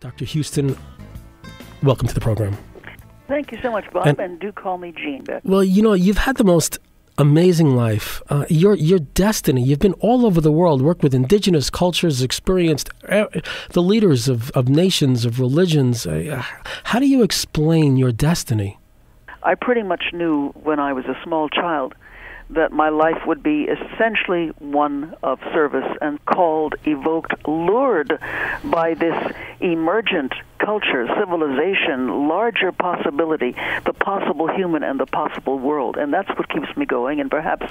Dr. Houston, welcome to the program. Thank you so much, Bob, and do call me Jean. Well, you know, you've had the most amazing life. Your destiny, you've been all over the world, worked with indigenous cultures, experienced the leaders of nations, of religions. How do you explain your destiny? I pretty much knew when I was a small child that my life would be essentially one of service and called, evoked, lured by this emergent culture, civilization, larger possibility, the possible human and the possible world. And that's what keeps me going, and perhaps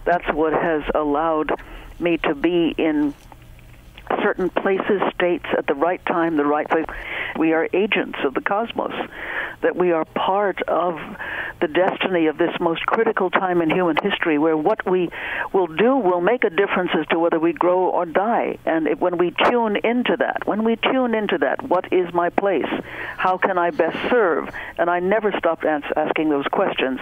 that's what has allowed me to be in certain places, states, at the right time, the right place. We are agents of the cosmos, that we are part of the destiny of this most critical time in human history, where what we will do will make a difference as to whether we grow or die. And when we tune into that, what is my place? How can I best serve? And I never stopped asking those questions.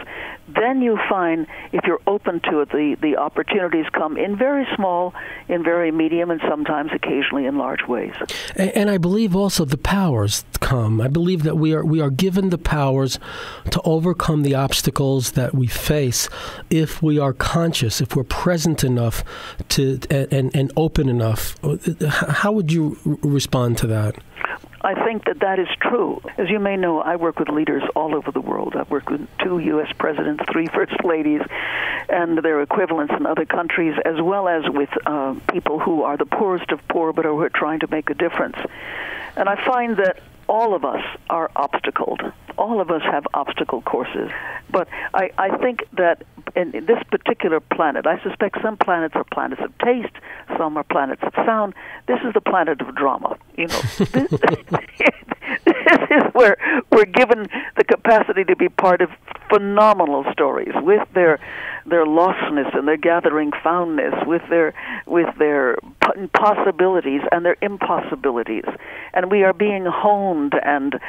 Then you find, if you're open to it, the opportunities come in very small, in very medium, and sometimes occasionally in large ways. And I believe also the powers come. I believe that we are given the powers to overcome the obstacles that we face if we are conscious, if we're present enough to and open enough. How would you respond to that? I think that is true. As you may know, I work with leaders all over the world. I've worked with 2 U.S. presidents, 3 first ladies, and their equivalents in other countries, as well as with people who are the poorest of poor but who are trying to make a difference. And I find that all of us are obstacled. All of us have obstacle courses. But I think that in this particular planet, I suspect some planets are planets of taste, some are planets of sound. This is the planet of drama. You know, this is where we're given the capacity to be part of phenomenal stories with their lostness and their gathering foundness, with their possibilities and their impossibilities. And we are being honed and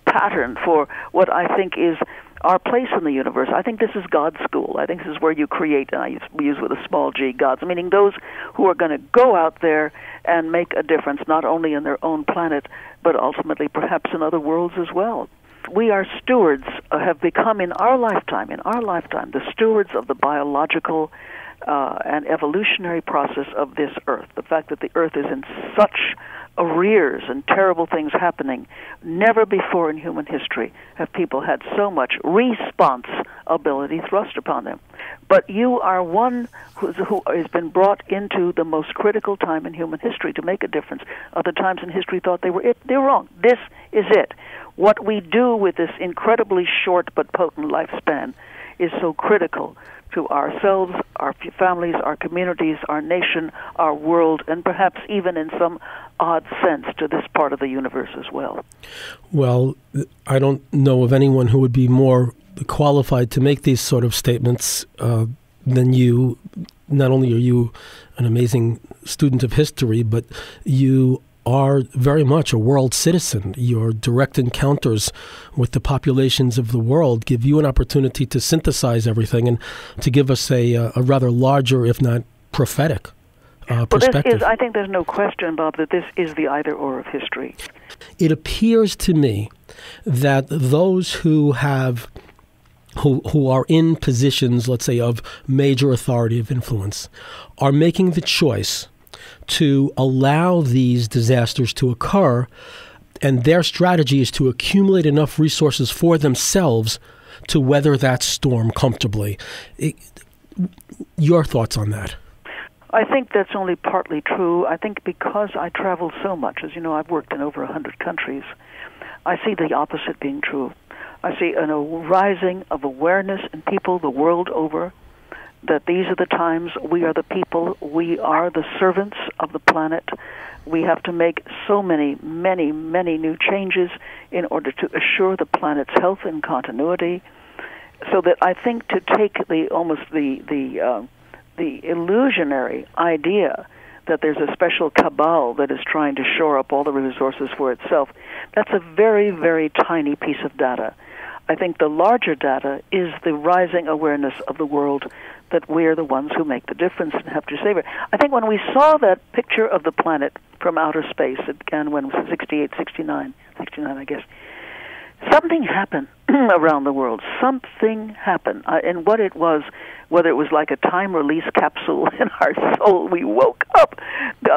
patterned for what I think is our place in the universe. I think this is God's school. I think this is where you create, and we use with a small g, gods, meaning those who are going to go out there and make a difference, not only in their own planet, but ultimately perhaps in other worlds as well. We are stewards, have become in our lifetime, the stewards of the biological and evolutionary process of this earth. The fact that the earth is in such arrears and terrible things happening. Never before in human history have people had so much responsibility thrust upon them. But you are one who has been brought into the most critical time in human history to make a difference. Other times in history thought they were it. They're wrong. This is it. What we do with this incredibly short but potent lifespan is so critical to ourselves, our families, our communities, our nation, our world, and perhaps even in some odd sense to this part of the universe as well. Well, I don't know of anyone who would be more qualified to make these sort of statements than you. Not only are you an amazing student of history, but you are very much a world citizen. Your direct encounters with the populations of the world give you an opportunity to synthesize everything and to give us a rather larger, if not prophetic, perspective. I think there's no question, Bob, that this is the either-or of history. It appears to me that those who are in positions, let's say, of major authority of influence, are making the choice to allow these disasters to occur, and their strategy is to accumulate enough resources for themselves to weather that storm comfortably. Your thoughts on that? I think that's only partly true. I think because I travel so much, as you know, I've worked in over 100 countries, I see the opposite being true. I see a rising of awareness in people the world over that these are the times, we are the people, we are the servants of the planet. We have to make so many new changes in order to assure the planet's health and continuity. So that I think to take the illusionary idea that there's a special cabal that is trying to shore up all the resources for itself, that's a very, very tiny piece of data. I think the larger data is the rising awareness of the world that we're the ones who make the difference and have to save it. I think when we saw that picture of the planet from outer space, it began when it was 68, 69, I guess, something happened around the world. Something happened. And what it was, whether it was like a time-release capsule in our soul, we woke up.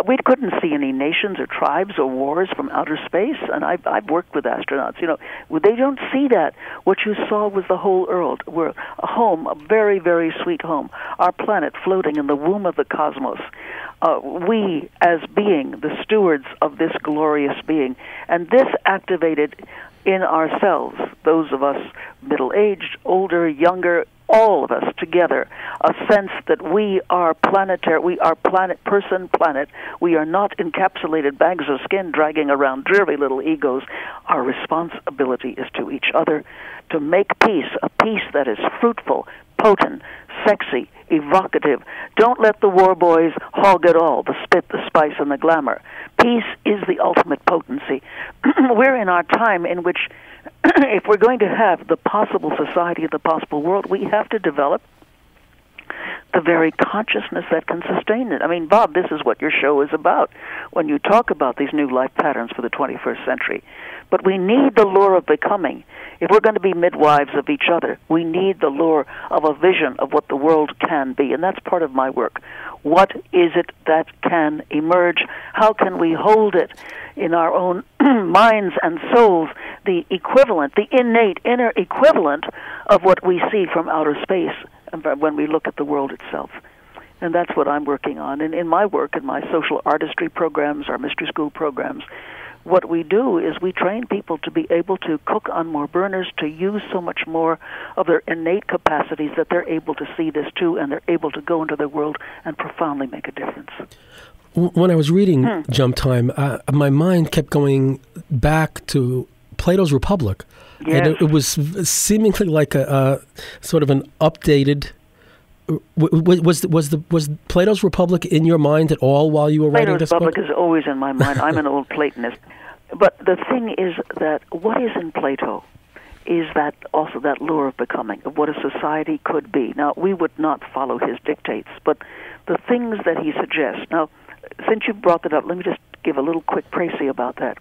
We couldn't see any nations or tribes or wars from outer space. And I've worked with astronauts. You know, they don't see that. What you saw was the whole world. We're a home, a very, very sweet home. Our planet floating in the womb of the cosmos. We, as being the stewards of this glorious being. And this activated in ourselves, those of us middle-aged, older, younger, all of us together, a sense that we are planetary, we are planet. We are not encapsulated bags of skin dragging around dreary little egos. Our responsibility is to each other to make peace, a peace that is fruitful, potent, sexy, evocative. Don't let the war boys hog it all, the spit, the spice, and the glamour. Peace is the ultimate potency. We're in our time in which, if we're going to have the possible society, the possible world, we have to develop the very consciousness that can sustain it. I mean, Bob, this is what your show is about when you talk about these new life patterns for the 21st century. But we need the lure of becoming. If we're going to be midwives of each other, we need the lure of a vision of what the world can be, and that's part of my work. What is it that can emerge? How can we hold it in our own minds and souls, the equivalent, the innate inner equivalent of what we see from outer space when we look at the world itself? And that's what I'm working on. And in my work, in my social artistry programs, our mystery school programs, what we do is we train people to be able to cook on more burners, to use so much more of their innate capacities that they're able to see this too, and they're able to go into the world and profoundly make a difference. When I was reading Jump Time, my mind kept going back to Plato's Republic. Yes. And it was seemingly like a sort of an updated... Was Plato's Republic in your mind at all while you were writing this book? Plato's Republic is always in my mind. I'm an old Platonist. But the thing is that what is in Plato is that also that lure of becoming, of what a society could be. Now, we would not follow his dictates, but the things that he suggests. Now, since you brought that up, let me just give a little quick précis about that.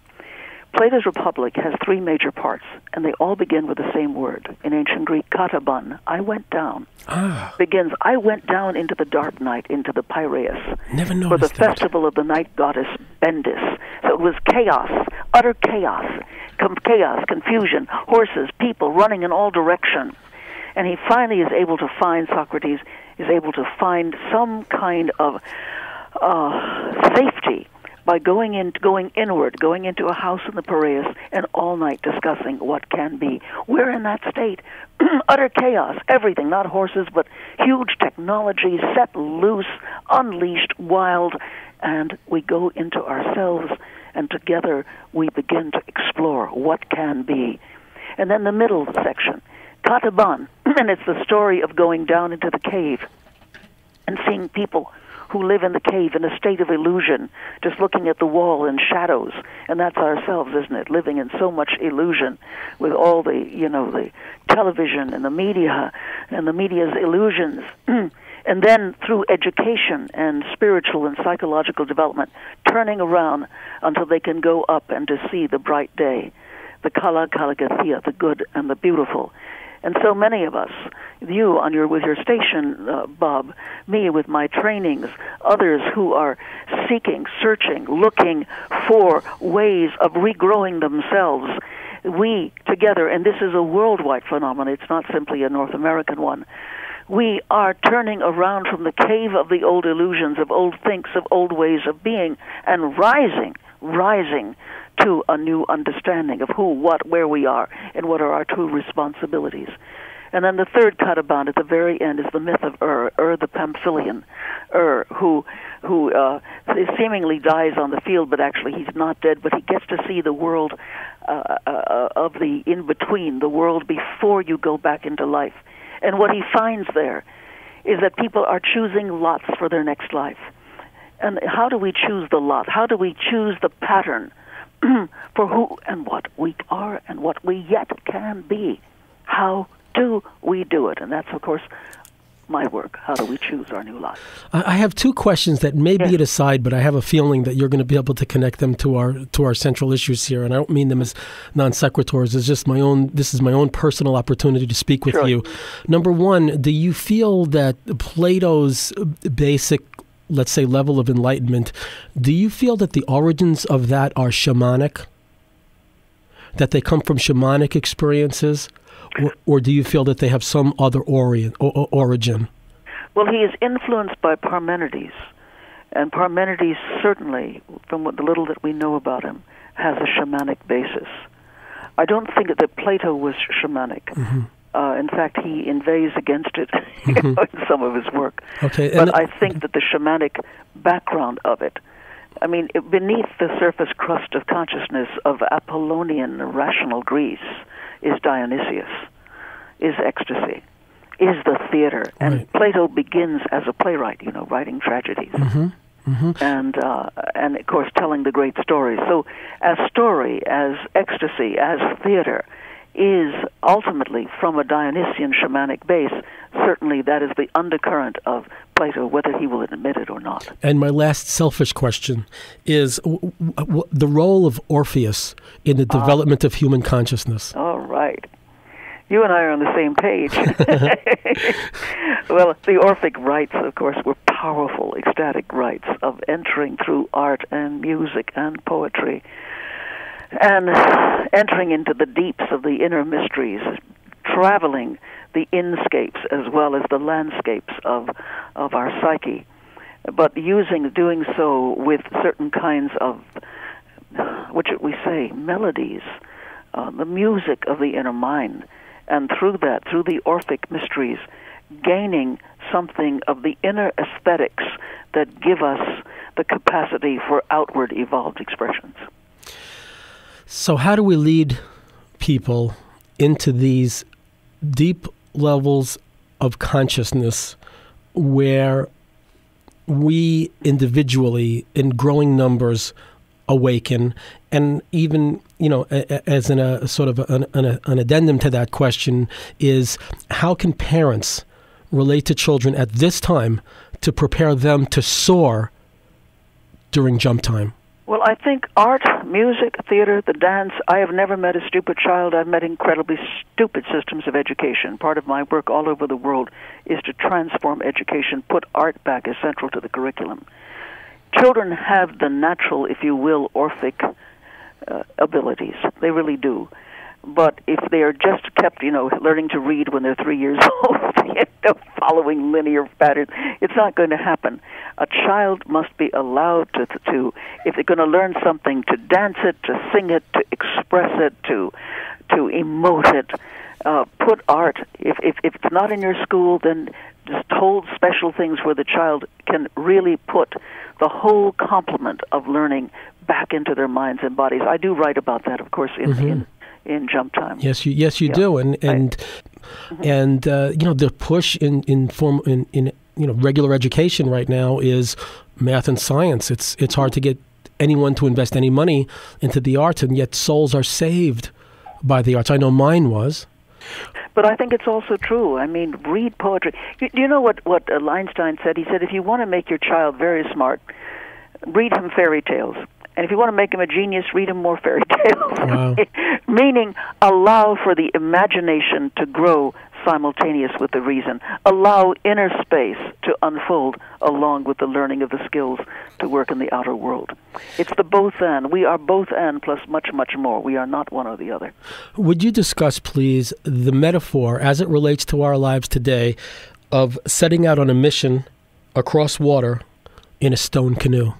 Plato's Republic has three major parts, and they all begin with the same word. In ancient Greek, kataban, I went down. Begins, I went down into the dark night, into the Piraeus. Never noticed for the that. festival of the night goddess Bendis. So it was chaos, utter chaos, chaos, confusion, horses, people running in all directions. And he finally is able to find, Socrates is able to find some kind of safety by going inward, going into a house in the Piraeus, and all night discussing what can be. We're in that state. Utter chaos, everything, not horses, but huge technology set loose, unleashed, wild, and we go into ourselves, and together we begin to explore what can be. And then the middle section, Kataban, and it's the story of going down into the cave and seeing people who live in the cave in a state of illusion, just looking at the wall in shadows. And that's ourselves, isn't it? Living in so much illusion with all the, the television and the media's illusions. And then through education and spiritual and psychological development, turning around until they can go up and to see the bright day, the kala kalagathia, the good and the beautiful. And so many of us, you with your station, Bob, me with my trainings, others who are seeking, searching, looking for ways of regrowing themselves, we together, and this is a worldwide phenomenon, it's not simply a North American one, we are turning around from the cave of the old illusions, of old thinks, of old ways of being, and rising to a new understanding of who, what, where we are, and what are our true responsibilities. And then the third kataban at the very end is the myth of the Pamphylian, who seemingly dies on the field, but actually he's not dead, but he gets to see the world of the in-between, the world before you go back into life. And what he finds there is that people are choosing lots for their next life. And how do we choose the lot? How do we choose the pattern for who and what we are and what we yet can be? How do we do it? And that's, of course, my work. How do we choose our new life? I have two questions that may be at a side, but I have a feeling that you're going to be able to connect them to our central issues here. And I don't mean them as non sequiturs. It's just this is my own personal opportunity to speak with you. Number one, do you feel that Plato's basic, let's say, level of enlightenment, do you feel that the origins of that are shamanic? That they come from shamanic experiences? Or do you feel that they have some other origin? Well, he is influenced by Parmenides. And Parmenides certainly, from the little that we know about him, has a shamanic basis. I don't think that Plato was shamanic. Mm-hmm. In fact, he inveighs against it in some of his work. Okay, but I think that the shamanic background of it, I mean, beneath the surface crust of consciousness of Apollonian rational Greece is Dionysius, is ecstasy, is the theater. And right. Plato begins as a playwright, writing tragedies. Mm-hmm. Mm-hmm. And of course, telling the great stories. So as story, as ecstasy, as theater is ultimately from a Dionysian shamanic base, certainly that is the undercurrent of Plato, whether he will admit it or not. And my last selfish question is the role of Orpheus in the development of human consciousness. All right. You and I are on the same page. Well, the Orphic rites, of course, were powerful, ecstatic rites of entering through art and music and poetry and entering into the deeps of the inner mysteries, traveling the inscapes as well as the landscapes of our psyche, but doing so with certain kinds of, what should we say, melodies, the music of the inner mind, and through the Orphic mysteries, gaining something of the inner aesthetics that give us the capacity for outward evolved expressions. So how do we lead people into these deep levels of consciousness where we individually, in growing numbers, awaken? And even, as in a sort of an addendum to that question is, how can parents relate to children at this time to prepare them to soar during jump time? Well, I think art, music, theater, the dance, I have never met a stupid child. I've met incredibly stupid systems of education. Part of my work all over the world is to transform education, put art back as central to the curriculum. Children have the natural, if you will, Orphic abilities. They really do. But if they are just kept, learning to read when they're 3 years old, following linear patterns, it's not going to happen. A child must be allowed to if they're going to learn something, to dance it, to sing it, to express it, to emote it. Put art. If it's not in your school, then just hold special things where the child can really put the whole complement of learning back into their minds and bodies. I do write about that, of course, in Jump Time. Yes, you do, and the push in regular education right now is math and science. It's hard to get anyone to invest any money into the arts, and yet souls are saved by the arts. I know mine was. But I think it's also true. I mean, read poetry. Do you know what Einstein said? He said, if you want to make your child very smart, read him fairy tales. And if you want to make him a genius, read him more fairy tales. Wow. Meaning, allow for the imagination to grow simultaneous with the reason. Allow inner space to unfold along with the learning of the skills to work in the outer world. It's the both and. We are both and plus much, much more. We are not one or the other. Would you discuss, please, the metaphor as it relates to our lives today of setting out on a mission across water in a stone canoe?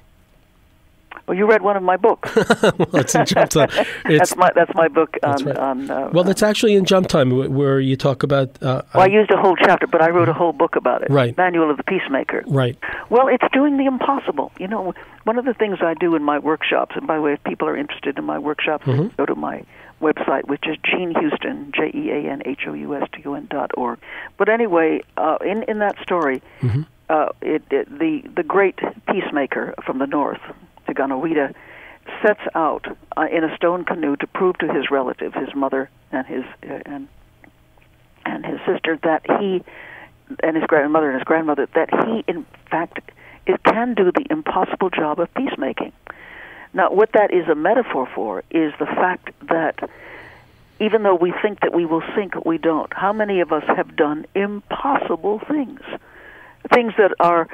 Well, you read one of my books. Well, it's in Jump Time. That's my book on... Right. Well, it's actually in Jump Time where you talk about... I used a whole chapter, but I wrote a whole book about it. Right. Manual of the Peacemaker. Right. Well, it's doing the impossible. One of the things I do in my workshops, and by the way, if people are interested in my workshops, go to my website, which is JeanHouston, JeanHouston.org. But anyway, in that story, the great peacemaker from the north, Ganawida, sets out in a stone canoe to prove to his relative, his mother and and his sister, that he, and his grandmother and his grandmother, that he, in fact, can do the impossible job of peacemaking. Now, what that is a metaphor for is the fact that even though we think that we will sink, we don't. How many of us have done impossible things? Things that our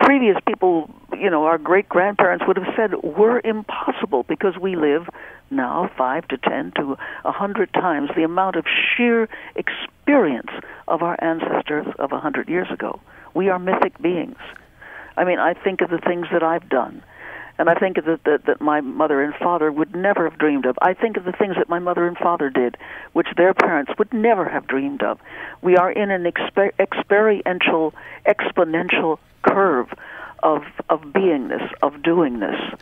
previous people, our great-grandparents would have said were impossible, because we live now 5 to 10 to 100 times the amount of sheer experience of our ancestors of 100 years ago. We are mythic beings. I mean, I think of the things that I've done, and I think of that my mother and father would never have dreamed of. I think of the things that my mother and father did, which their parents would never have dreamed of. We are in an experiential, exponential curve of beingness, of doingness.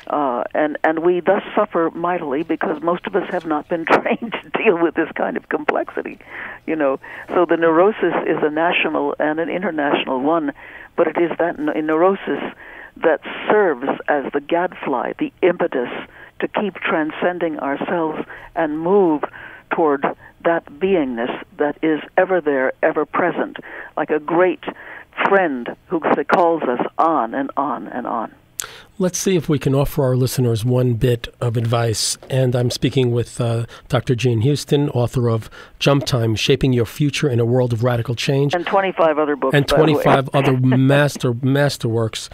And we thus suffer mightily, because most of us have not been trained to deal with this kind of complexity, So the neurosis is a national and an international one, but it is that neurosis that serves as the gadfly, the impetus to keep transcending ourselves and move toward that beingness that is ever there, ever present, like a great friend who calls us on and on and on. Let's see if we can offer our listeners one bit of advice. And I'm speaking with Dr. Jean Houston, author of Jump Time, Shaping Your Future in a World of Radical Change. And 25 other books, and 25 other masterworks.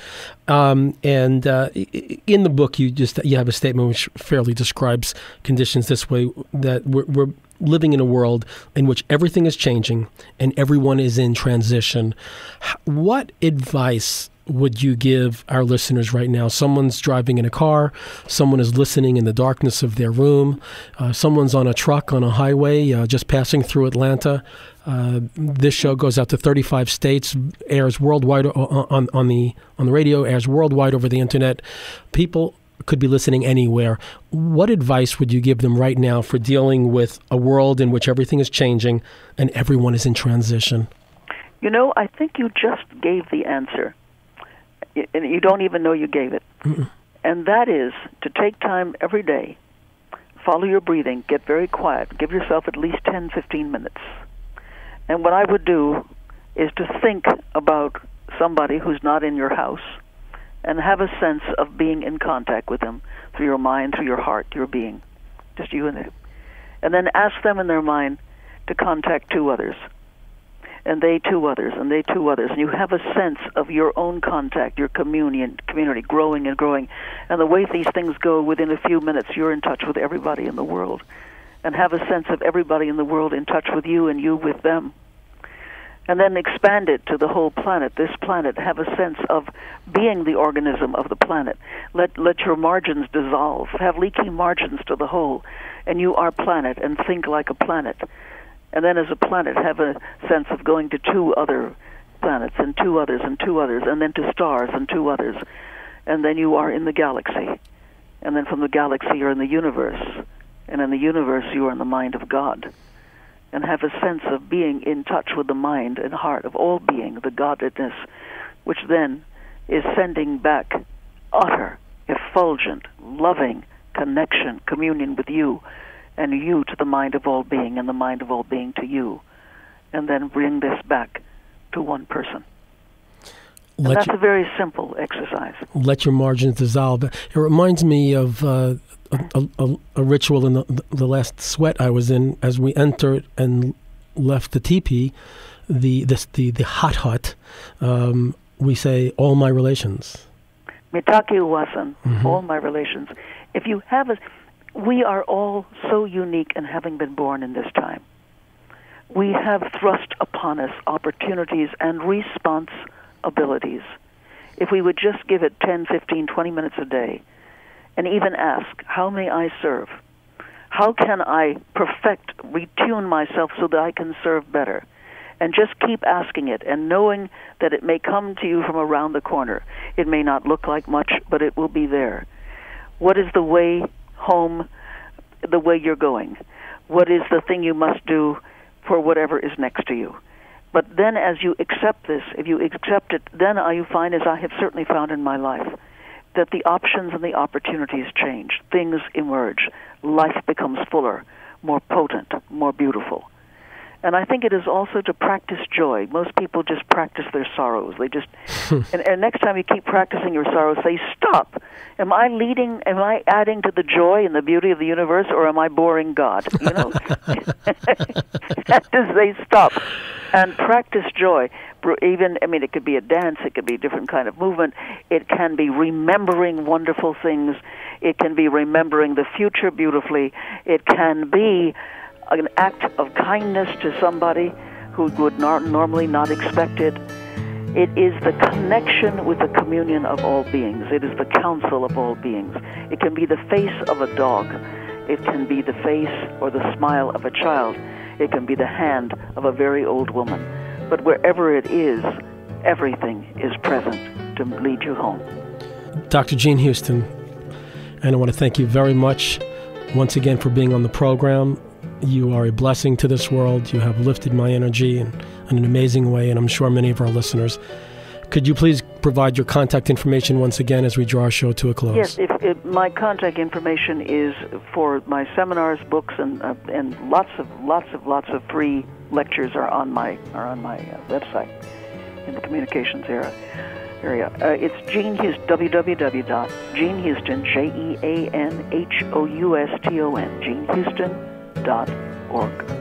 And in the book, you have a statement which fairly describes conditions this way, that we're living in a world in which everything is changing and everyone is in transition. What advice would you give our listeners right now? Someone's driving in a car, someone is listening in the darkness of their room, someone's on a truck on a highway just passing through Atlanta. This show goes out to 35 states, airs worldwide on the radio, airs worldwide over the internet. People could be listening anywhere. What advice would you give them right now for dealing with a world in which everything is changing and everyone is in transition? I think you just gave the answer. And you don't even know you gave it. Mm-mm. And that is to take time every day, follow your breathing, get very quiet, give yourself at least 10, 15 minutes. And what I would do is to think about somebody who's not in your house and have a sense of being in contact with them through your mind, through your heart, your being, just you and them. And then ask them in their mind to contact 2 others. And they 2 others, and they 2 others. And you have a sense of your own contact, your community growing and growing. And the way these things go, within a few minutes, you're in touch with everybody in the world. And have a sense of everybody in the world in touch with you and you with them. And then expand it to the whole planet. This planet, have a sense of being the organism of the planet. Let your margins dissolve. Have leaky margins to the whole. And you are planet, and think like a planet. And then as a planet, have a sense of going to 2 other planets, and 2 others, and 2 others, and then to stars, and 2 others. And then you are in the galaxy. And then from the galaxy, you're in the universe. And in the universe, you are in the mind of God. And have a sense of being in touch with the mind and heart of all being, the godliness, which then is sending back utter, effulgent, loving connection, communion with you, and you to the mind of all being, and the mind of all being to you. And then bring this back to one person. And that's a very simple exercise. Let your margins dissolve. It reminds me of a ritual in the last sweat I was in, as we entered and left the teepee, the hot hut. We say, all my relations. Mitaki uwasan, all my relations. If you have we are all so unique in having been born in this time. We have thrust upon us opportunities and responsibilities. If we would just give it 10, 15, 20 minutes a day, and even ask, how may I serve? How can I retune myself so that I can serve better? And just keep asking it, and knowing that it may come to you from around the corner. It may not look like much, but it will be there. What is the way home, the way you're going? What is the thing you must do for whatever is next to you? But then as you accept this, if you accept it, then you find, as I have certainly found in my life, that the options and the opportunities change. Things emerge. Life becomes fuller, more potent, more beautiful. And I think it is also to practice joy. Most people just practice their sorrows. They just, and next time you keep practicing your sorrows, say, stop. Am I adding to the joy and the beauty of the universe, or am I boring God? You know? That is, they stop and practice joy. Even, it could be a dance, it could be a different kind of movement. It can be remembering wonderful things. It can be remembering the future beautifully. It can be an act of kindness to somebody who would normally not expect it. It is the connection with the communion of all beings. It is the counsel of all beings. It can be the face of a dog. It can be the face or the smile of a child. It can be the hand of a very old woman. But wherever it is, everything is present to lead you home. Dr. Jean Houston, and I want to thank you very much once again for being on the program. You are a blessing to this world. You have lifted my energy in an amazing way, and I'm sure many of our listeners. Could you please provide your contact information once again as we draw our show to a close? Yes, my contact information is for my seminars, books, and lots of free lectures are on my website in the communications area. It's Jean Houston, www.jeanhouston, JeanHouston, JeanHouston.org.